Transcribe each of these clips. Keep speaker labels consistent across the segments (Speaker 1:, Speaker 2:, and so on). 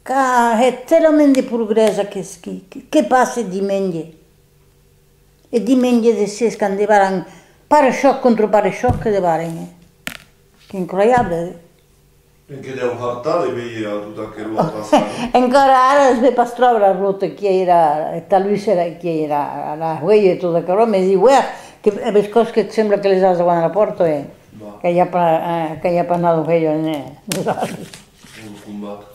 Speaker 1: È talmente progressa che passa di meglio. E di meglio di sé scandivano parashock contro parashock di pare. Che incroyabile.
Speaker 2: E che devo fartare per tutta che ruota passare?
Speaker 1: Ancora ora si pastrava la ruota che era, e lui era la huella e tutto quello, mi dice, guarda, che le cose che sembra che le sa quando la porto è che gli ha pannato quello ne.
Speaker 2: Un combatto.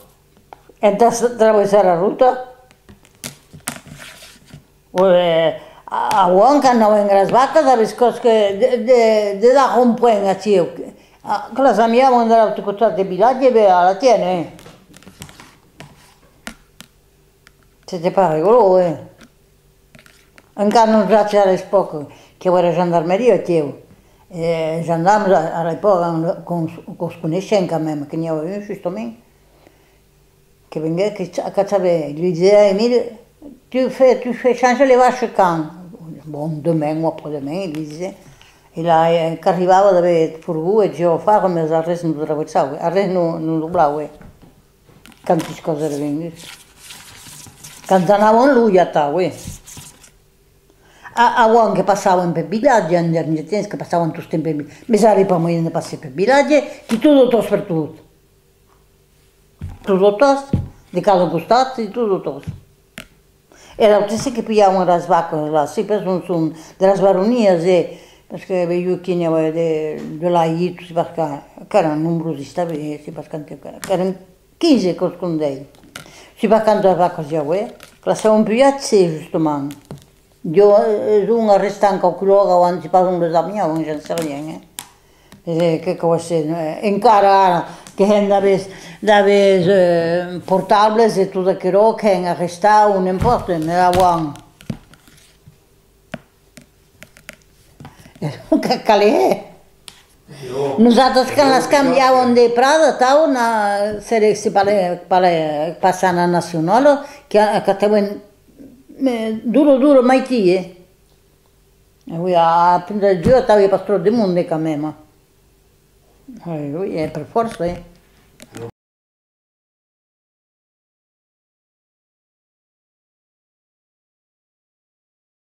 Speaker 1: E attraversare la ruota, a Wonka andava in Grasbacca, da le cose che da comprare a Cio. Cosa mia quando era tutte le bilaglie alla tiene. Se ti pare quello Ancora non grazie alle spoco che era gendarmeria Cio. Gendarme all'epoca conosce anche a me, ma che ne avevo giustamente. Che veniva che cacciava, lui diceva Emile, tu fais changer les vaches quand? Bon, demain ou après-demain, lui disait. E là, che arrivava da furgù e diceva fare come se al resto non attraversava, al resto non lo bravo. Quante cose erano venute. Cantanavano lui a tavola. A uomo che passavano per villaggi, che passavano tutti per villaggi. Mi sa che poi non passare per villaggi, che tutto tosto per tutto. Tutto tosto, di caso gustato, tutto tosto. Era lo stesso che pigliavano le svacche, là, sì, sono delle svaroniese, perché io chinevo della Itus, perché erano numerosi stabiliti, perché erano 15 che scondei. Si va canto a vacca già, passavano più a sé, giustamente. Io sono arrestato anche a quello quando si passano le mie, non c'è niente. Che cosa encara che dave portables e tutto quello che hanno arrestato non importa, ne avevano. Che calè? Nosaltres que les canviaven de Prada, se passant a Nacional, que teuen duro mai tie. Lui a prima del giorno stava il pastore di mondo che a me, ma. Lui è per forza,